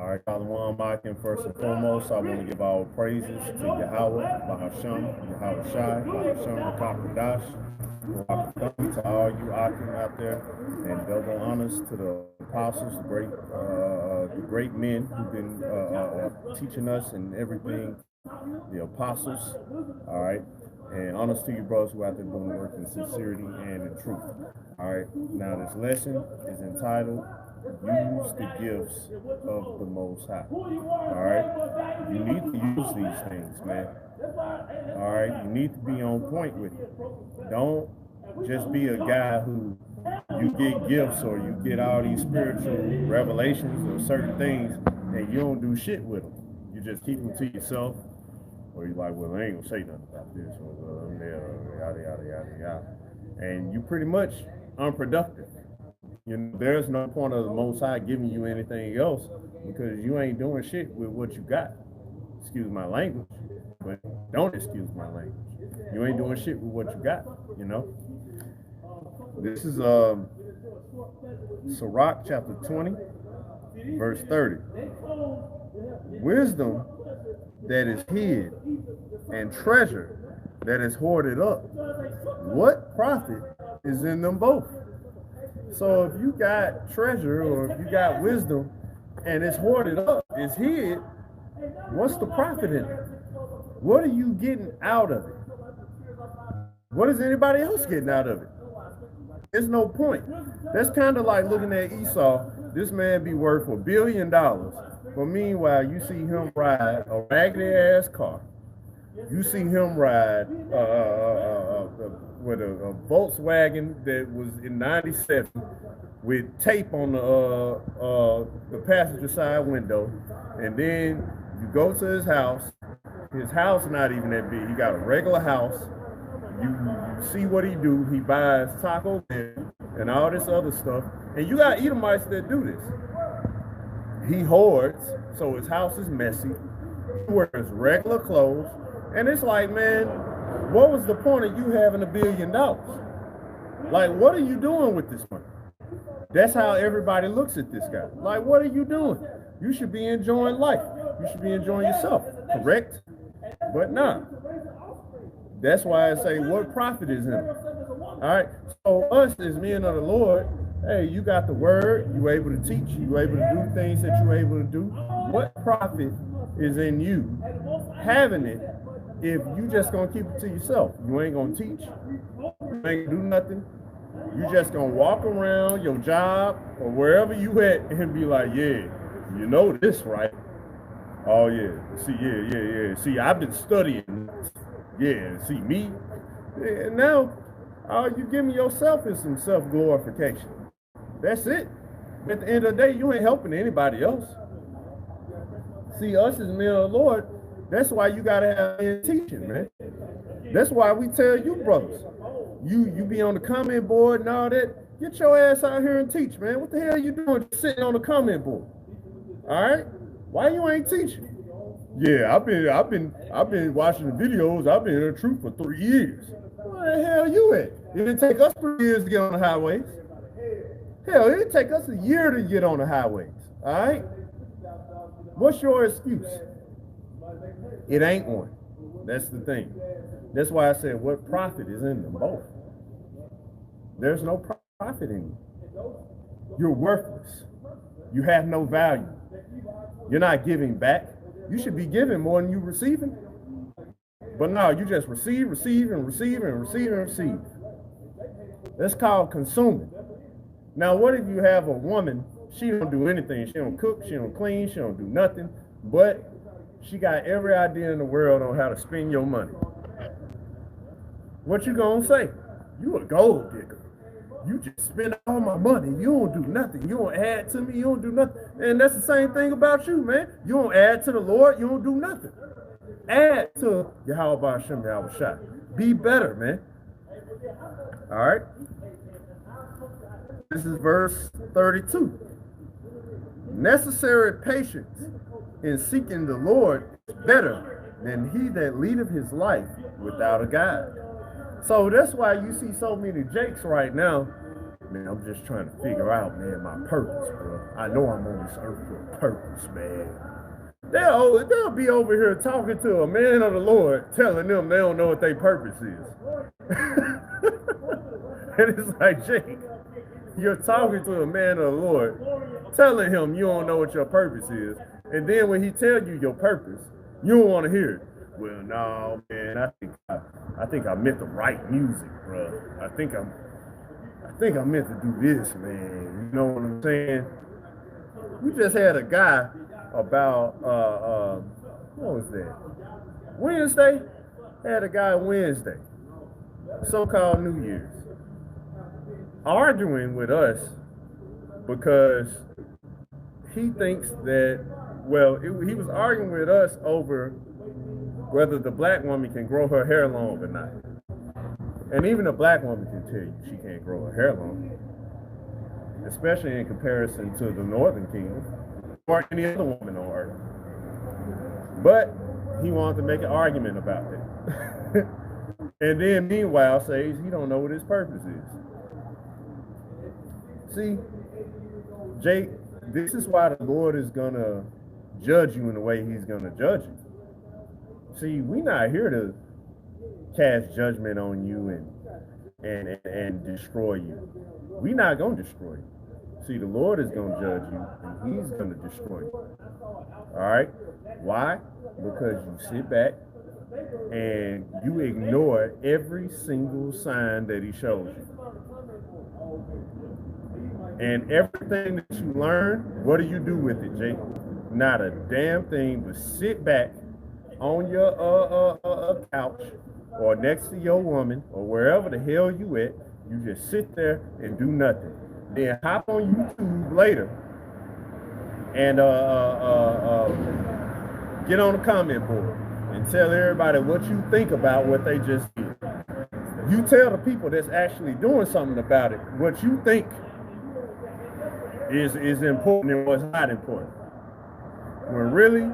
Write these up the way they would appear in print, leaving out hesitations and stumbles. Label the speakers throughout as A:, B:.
A: All right, Shalom Aleichem. First and foremost, I want to give all praises to Yahweh, Bahasham, Yahweh Shai, Bahasham, Rakam to all you Akim out there, and double honors to the apostles, the great men who've been teaching us and everything, the apostles. All right, and honors to you, brothers who out there doing the work in sincerity and in truth. All right, now this lesson is entitled "Use the Gifts of the Most High." All right, you need to use these things, man. All right, you need to be on point with it. Don't just be a guy who you get gifts or you get all these spiritual revelations or certain things and you don't do shit with them. You just keep them to yourself, or you're like, well, I ain't gonna say nothing about this, or yada yada yada yada, and you pretty much unproductive. You know, there's no point of the Most High giving you anything else because you ain't doing shit with what you got. Excuse my language, but don't excuse my language. You ain't doing shit with what you got, you know. This is Sirach chapter 20, verse 30. Wisdom that is hid and treasure that is hoarded up, what profit is in them both? So if you got treasure or if you got wisdom and it's hoarded up, it's hid, what's the profit in it? What are you getting out of it? What is anybody else getting out of it? There's no point. That's kind of like looking at Esau. This man be worth $1 billion. But meanwhile, you see him ride a raggedy ass car. You see him ride with a Volkswagen that was in '97 with tape on the passenger side window, and then you go to his house. His house not even that big. He got a regular house. You see what he do. He buys Taco Bell and all this other stuff, and you got Edomites that do this. He hoards, so his house is messy. He wears regular clothes. And it's like, man, what was the point of you having $1 billion? Like, what are you doing with this money? That's how everybody looks at this guy. Like, what are you doing? You should be enjoying life. You should be enjoying yourself, correct? But nah. That's why I say, what profit is in it? All right. So us as men of the Lord, hey, you got the word. You able to teach. You able to do things that you're able to do. What profit is in you having it if you just gonna keep it to yourself? You ain't gonna teach. You ain't gonna do nothing. You just gonna walk around your job or wherever you at and be like, yeah, you know this, right? Oh yeah. See, yeah. See, I've been studying. Yeah, see me. Yeah, now all you giving yourself is some self-glorification. That's it. At the end of the day, you ain't helping anybody else. See, us as men of the Lord, that's why you gotta have men teaching, man. That's why we tell you brothers, you be on the comment board and all that. Get your ass out here and teach, man. What the hell are you doing sitting on the comment board? All right, why you ain't teaching? Yeah, I've been watching the videos. I've been in the truth for 3 years. Where the hell you at? It didn't take us 3 years to get on the highways. Hell, it didn't take us a year to get on the highways. All right. What's your excuse? It ain't one. That's the thing. That's why I said, what profit is in them both? There's no profit in you. You're worthless. You have no value. You're not giving back. You should be giving more than you receiving. But no, you just receive. That's called consuming. Now, what if you have a woman, she don't do anything. She don't cook, she don't clean, she don't do nothing, but she got every idea in the world on how to spend your money. What you gonna say? You a gold digger. You just spend all my money. You don't do nothing. You don't add to me. You don't do nothing. And that's the same thing about you, man. You don't add to the Lord. You don't do nothing. Add to Yahweh Hashem Yahweh Shai. Be better, man. All right. This is verse 32. Necessary patience in seeking the Lord is better than he that leadeth his life without a guide. So that's why you see so many Jakes right now Man, I'm just trying to figure out, man, my purpose, bro. I know I'm on this earth for a purpose, man. They'll be over here talking to a man of the Lord, telling them they don't know what their purpose is. And it's like, Jake, you're talking to a man of the Lord, telling him you don't know what your purpose is. And then when he tells you your purpose, you don't want to hear it. Well, no, man, I think I meant to write music, bro. I think I meant to do this, man. You know what I'm saying? We just had a guy about what was that? Wednesday? Had a guy Wednesday, so-called New Year's, arguing with us because he thinks that, well, he was arguing with us over whether the black woman can grow her hair long or not. And even a black woman can tell you she can't grow her hair long, especially in comparison to the Northern Kingdom or any other woman on earth. But he wanted to make an argument about that. And then meanwhile says he don't know what his purpose is. See, Jake, this is why the Lord is gonna judge you in the way he's gonna judge you. See, we're not here to cast judgment on you and destroy you. We're not gonna destroy you. See, the Lord is gonna judge you and he's gonna destroy you. All right? Why? Because you sit back and you ignore every single sign that he shows you. And everything that you learn, what do you do with it, Jake? Not a damn thing, but sit back on your couch or next to your woman or wherever the hell you at. You just sit there and do nothing. Then hop on YouTube later and get on the comment board and tell everybody what you think about what they just did. You tell the people that's actually doing something about it what you think is important and what's not important. When really,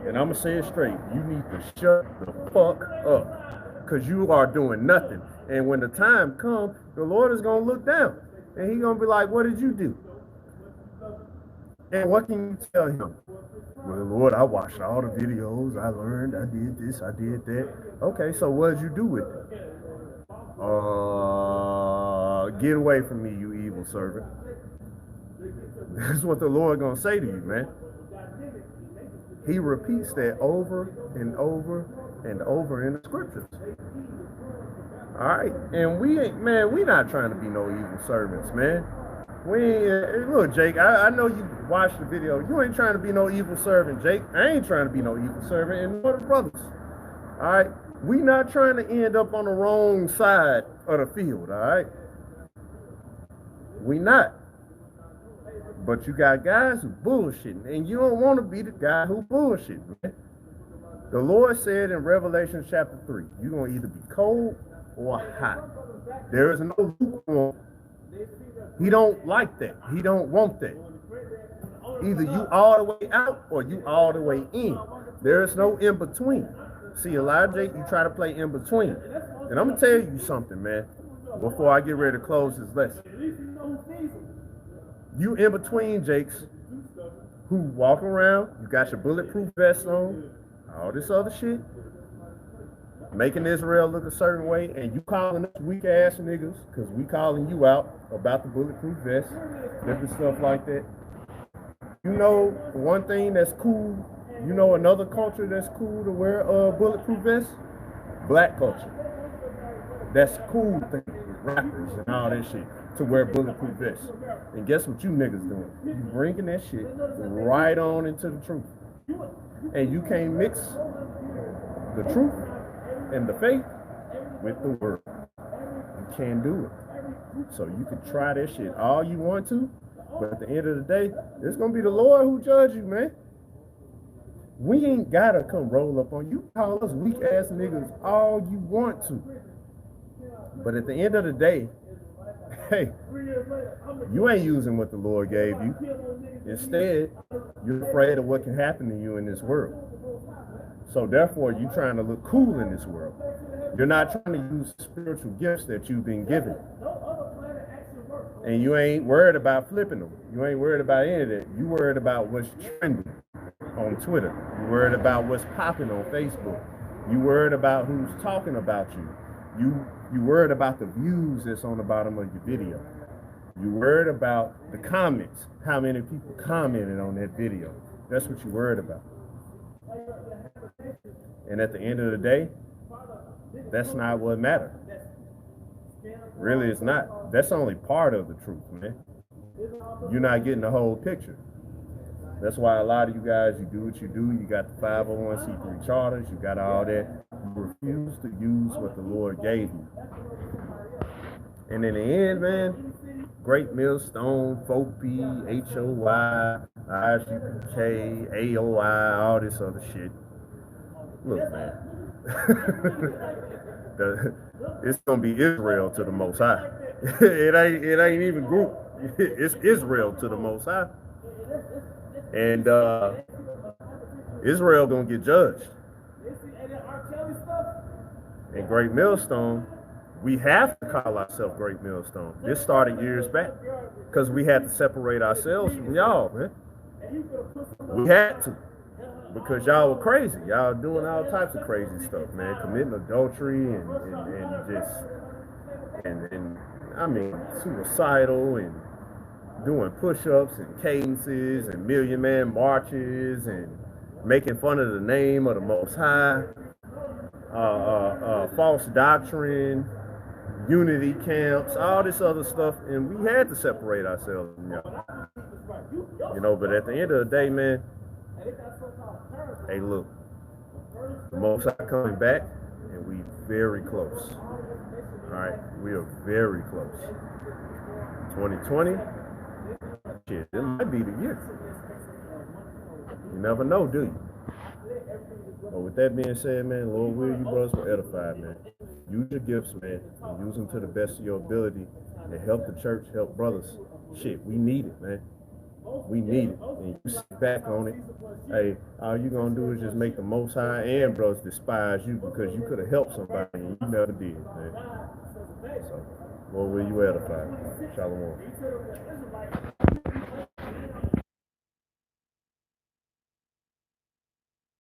A: and I'm gonna say it straight, you need to shut the fuck up, because you are doing nothing. And when the time comes, the Lord is gonna look down and he's gonna be like, what did you do? And what can you tell him? Well, Lord, I watched all the videos, I learned, I did this, I did that. Okay, so what did you do with it? Get away from me, you evil servant. That's what the Lord gonna say to you, man. He repeats that over and over and over in the scriptures. All right, and we're not trying to be no evil servants, man. Look, Jake, I know you watched the video. You ain't trying to be no evil servant, Jake. I ain't trying to be no evil servant, and no other brothers. All right, we not trying to end up on the wrong side of the field. All right, we not. But you got guys who bullshitting, and you don't want to be the guy who bullshitting, man. The Lord said in Revelation chapter 3, you're going to either be cold or hot. There is no lukewarm. He don't like that. He don't want that. Either you all the way out or you all the way in. There is no in between. See, Elijah, you try to play in between. And I'm going to tell you something, man, before I get ready to close this lesson. You in between Jakes who walk around, you got your bulletproof vest on, all this other shit, making Israel look a certain way, and you calling us weak ass niggas because we calling you out about the bulletproof vest, different stuff like that. You know one thing that's cool, you know another culture that's cool to wear a bulletproof vest? Black culture. That's a cool thing with rappers and all that shit, to wear bulletproof vests. And guess what you niggas doing? You bringing that shit right on into the truth. And you can't mix the truth and the faith with the word. You can't do it. So you can try that shit all you want to, but at the end of the day, it's gonna be the Lord who judge you, man. We ain't gotta come roll up on you. Call us weak ass niggas all you want to. But at the end of the day, hey, you ain't using what the Lord gave you. Instead, you're afraid of what can happen to you in this world. So therefore, you're trying to look cool in this world. You're not trying to use spiritual gifts that you've been given. And you ain't worried about flipping them. You ain't worried about any of that. You worried about what's trending on Twitter. You worried about what's popping on Facebook. You worried about who's talking about you. You worried about the views that's on the bottom of your video. You worried about the comments, how many people commented on that video. That's what you worried about. And at the end of the day, that's not what matters. Really, it's not. That's only part of the truth, man. You're not getting the whole picture. That's why a lot of you guys, you do what you do. You got the 501c3 charters. You got all that. You refuse to use what the Lord gave you. And in the end, man, Great Millstone, FOPI, HOI, ISUPK, AOI, all this other shit. Look, man. It's gonna be Israel to the Most High. It ain't even group. It's Israel to the Most High, and Israel gonna get judged. And Great Millstone, we have to call ourselves Great Millstone. This started years back because we had to separate ourselves from y'all, man. We had to. Because y'all were crazy. Y'all doing all types of crazy stuff, man. Committing adultery and I mean, suicidal and doing push-ups and cadences and Million Man marches and making fun of the name of the Most High, false doctrine, unity camps, all this other stuff, and we had to separate ourselves from y'all. You know, but at the end of the day, man, hey, look, the Most High coming back, and we very close. All right, we are very close. 2020, shit, it might be the year. You never know, do you? But with that being said, man, Lord, will you brothers were edified, man. Use your gifts, man, and use them to the best of your ability to help the church, help brothers. Shit, we need it, man. We need it. And you sit back on it. Hey, all you gonna do is just make the Most High and brothers despise you because you could have helped somebody and you never did, man. So, Lord, will you edify? Shalom.